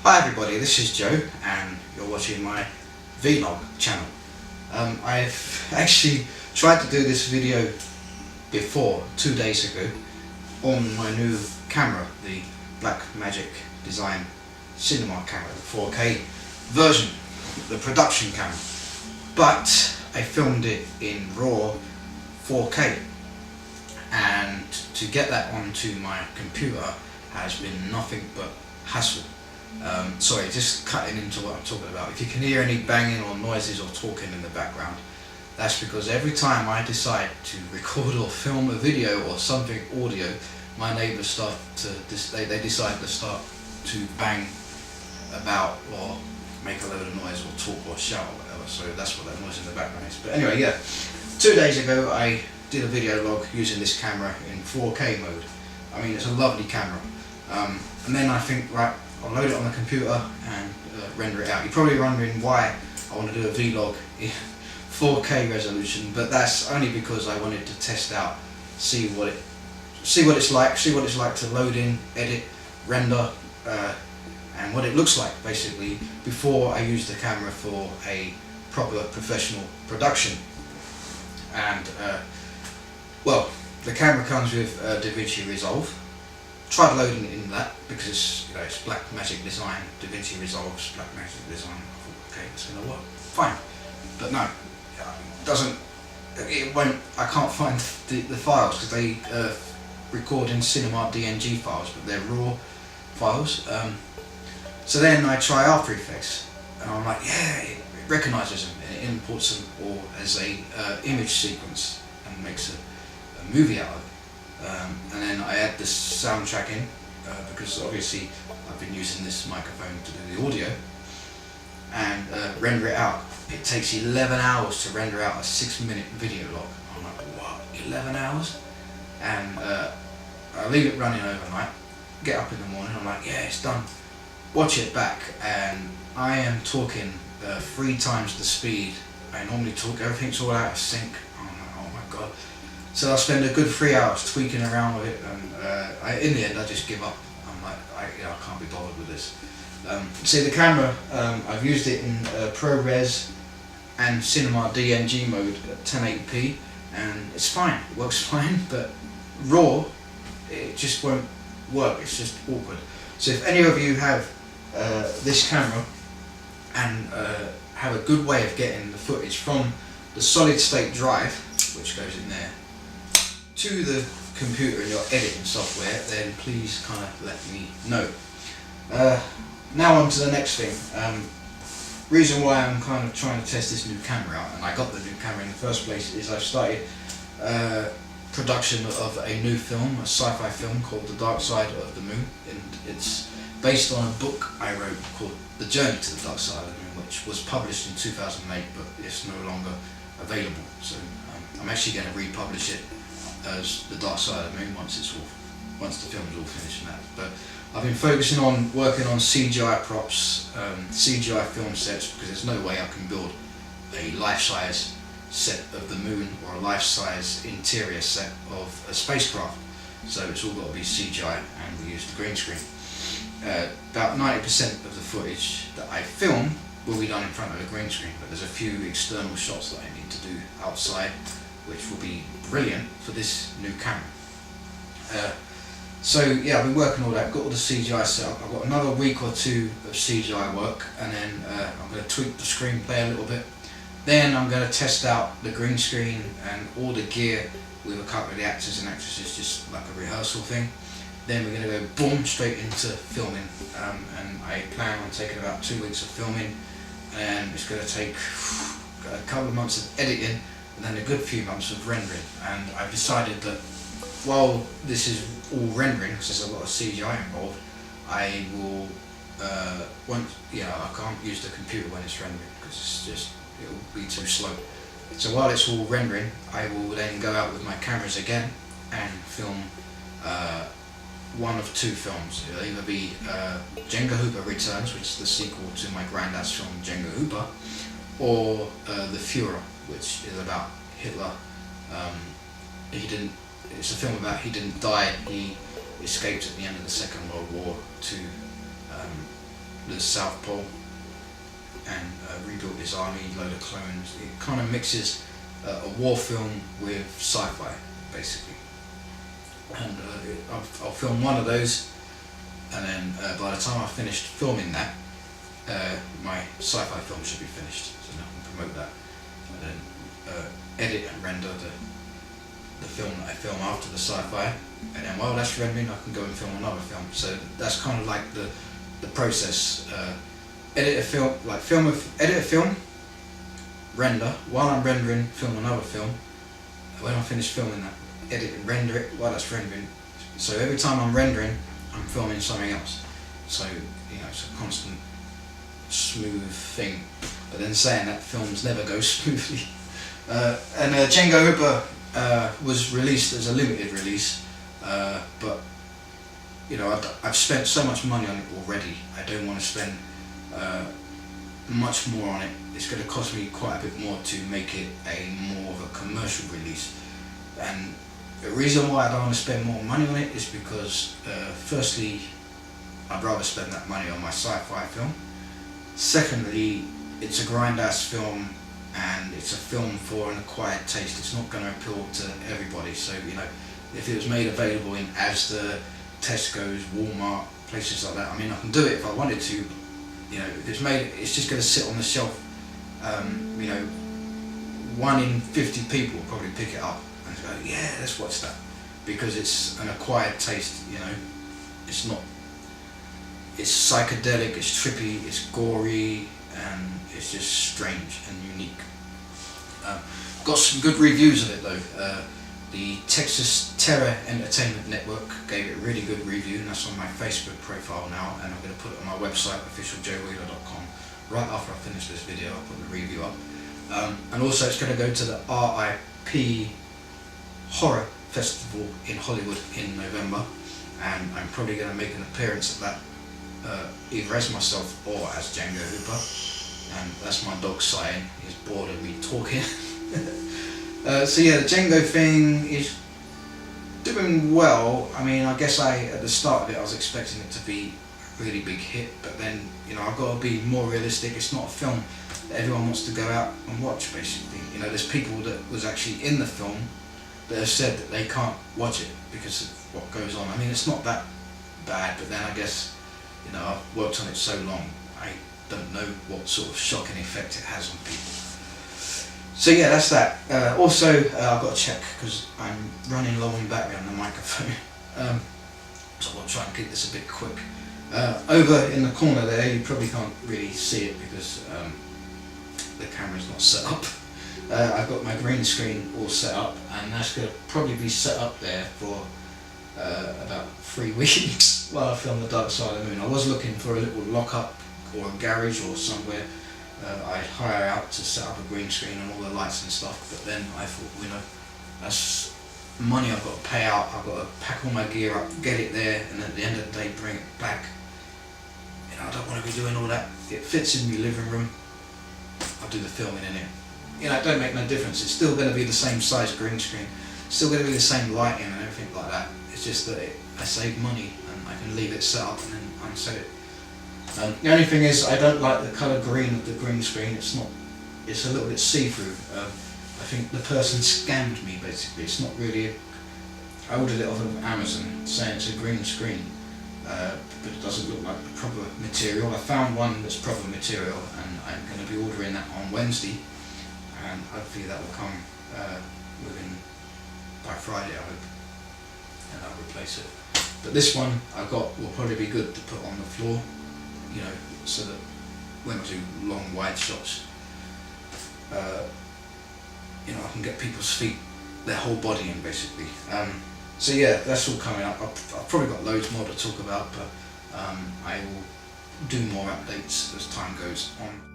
Hi everybody, this is Joe and you're watching my vlog channel. I've actually tried to do this video before, 2 days ago, on my new camera, the Blackmagic Design Cinema camera, the 4K version, the production camera. But I filmed it in RAW 4K, and to get that onto my computer has been nothing but hassle. Sorry, just cutting into what I'm talking about. If you can hear any banging or noises or talking in the background, that's because every time I decide to record or film a video or something audio, my neighbours start to they decide to start to bang about or make a load of noise or talk or shout or whatever. So that's what that noise in the background is. But anyway, yeah, 2 days ago I did a video log using this camera in 4K mode. I mean, it's a lovely camera. And then I think, right, I'll load it on the computer and render it out. You're probably wondering why I want to do a vlog in 4K resolution, but that's only because I wanted to test out, see what it's like to load in, edit, render, and what it looks like basically before I use the camera for a proper professional production. And well, the camera comes with DaVinci Resolve. Tried loading it in that because it's, you know, it's Blackmagic Design, DaVinci Resolve's Blackmagic Design. I thought, okay, it's gonna work fine, but no, it won't. I can't find the files because they record in Cinema DNG files, but they're RAW files. So then I try After Effects, and I'm like, yeah, it recognises them and it imports them all as a image sequence and makes a movie out of it. And then I add the soundtrack in because obviously I've been using this microphone to do the audio, and render it out. It takes 11 hours to render out a 6-minute video log. I'm like, what, 11 hours? And I leave it running overnight, get up in the morning, I'm like, yeah, it's done. Watch it back, and I am talking 3 times the speed I normally talk. Everything's all out of sync. I'm like, oh my god. So I spend a good 3 hours tweaking around with it, and in the end I just give up. I'm like, I can't be bothered with this. See, the camera, I've used it in ProRes and Cinema DNG mode at 1080p, and it's fine, it works fine, but RAW, it just won't work, it's just awkward. So if any of you have this camera and have a good way of getting the footage from the solid state drive, which goes in there, to the computer in your editing software, then please kind of let me know. Now on to the next thing. Reason why I'm kind of trying to test this new camera out, and I got the new camera in the first place, is I've started production of a new film, a sci-fi film called The Dark Side of the Moon, and it's based on a book I wrote called The Journey to the Dark Side of the Moon, which was published in 2008, but it's no longer available. So I'm actually going to republish it as The Dark Side of the Moon once the film's all finished and that. But I've been focusing on working on CGI props, CGI film sets, because there's no way I can build a life-size set of the moon or a life-size interior set of a spacecraft. So it's all got to be CGI, and we use the green screen. About 90% of the footage that I film will be done in front of a green screen, but there's a few external shots that I need to do outside, which will be brilliant for this new camera. So yeah, I've been working all that, got all the CGI set up. I've got another week or 2 of CGI work, and then I'm going to tweak the screenplay a little bit. Then I'm going to test out the green screen and all the gear with a couple of the actors and actresses, just like a rehearsal thing. Then we're going to go boom straight into filming, and I plan on taking about 2 weeks of filming, and it's going to take a couple of months of editing, and then a good few months of rendering. And I've decided that while this is all rendering, because there's a lot of CGI involved, I will I can't use the computer when it's rendering because it'll be too slow. So while it's all rendering, I will then go out with my cameras again and film one of 2 films. It'll either be Jenga Hooper Returns, which is the sequel to my granddad's film Jenga Hooper, or The Führer, which is about Hitler. It's a film about he didn't die, he escaped at the end of the Second World War to the South Pole and rebuilt his army, load of clones. It kind of mixes a war film with sci-fi, basically. And I'll film one of those, and then by the time I finished filming that, my sci-fi film should be finished, so now I can promote that, and then edit and render the film that I film after the sci-fi, and then while that's rendering I can go and film another film. So that's kind of like the process. Edit a film, render, while I'm rendering, film another film. When I finish filming that, edit and render it while that's rendering. So every time I'm rendering, I'm filming something else. So, you know, it's a constant smooth thing. But then saying that, films never go smoothly. And Django Ripper was released as a limited release, but you know, I've spent so much money on it already. I don't want to spend much more on it. It's going to cost me quite a bit more to make it more of a commercial release. And the reason why I don't want to spend more money on it is because firstly, I'd rather spend that money on my sci-fi film. Secondly, it's a grind-ass film, and it's a film for an acquired taste. It's not going to appeal to everybody. So, you know, if it was made available in Asda, Tesco's, Walmart, places like that, I mean, I can do it if I wanted to. You know, if it's made, it's just going to sit on the shelf. You know, 1 in 50 people will probably pick it up and go, yeah, let's watch that, because it's an acquired taste. You know, it's not. It's psychedelic, it's trippy, it's gory, and it's just strange and unique. Got some good reviews of it though. The Texas Terror Entertainment Network gave it a really good review, and that's on my Facebook profile now, and I'm going to put it on my website, officialjoewheeler.com. Right after I finish this video, I'll put the review up. And also it's going to go to the RIP Horror Festival in Hollywood in November, and I'm probably going to make an appearance at that, either as myself or as Django Hooper. And that's my dog sighing, he's bored of me talking. So yeah, the Django thing is doing well. I mean, I guess at the start of it I was expecting it to be a really big hit, but then, you know, I've got to be more realistic. It's not a film that everyone wants to go out and watch, basically. You know, there's people that was actually in the film that have said that they can't watch it because of what goes on. I mean, it's not that bad, but then I guess, you know, I've worked on it so long, I don't know what sort of shocking effect it has on people. So yeah, that's that. Also, I've got to check because I'm running low on battery on the microphone. So I'll try and keep this a bit quick. Over in the corner there, you probably can't really see it because the camera's not set up. I've got my green screen all set up, and that's going to probably be set up there for about 3 weeks while I film The Dark Side of the Moon. I was looking for a little lock-up or a garage or somewhere I'd hire out to set up a green screen and all the lights and stuff, but then I thought, you know, that's money I've got to pay out. I've got to pack all my gear up, get it there, and at the end of the day bring it back. You know, I don't want to be doing all that. It fits in my living room, I'll do the filming in it. You know, it don't make no difference. It's still going to be the same size green screen, still going to be the same lighting and everything like that. It's just that I save money and I can leave it set up and then unset it. The only thing is, I don't like the colour green of the green screen. It's a little bit see-through. I think the person scammed me, basically. It's not really I ordered it off of Amazon saying it's a green screen, but it doesn't look like the proper material. I found one that's proper material, and I'm going to be ordering that on Wednesday, and hopefully that will come by Friday, I hope, and I'll replace it. But this one I've got will probably be good to put on the floor, you know, so that when I do long wide shots, you know, I can get people's feet, their whole body in, basically. So yeah, that's all coming up. I've probably got loads more to talk about, but I will do more updates as time goes on.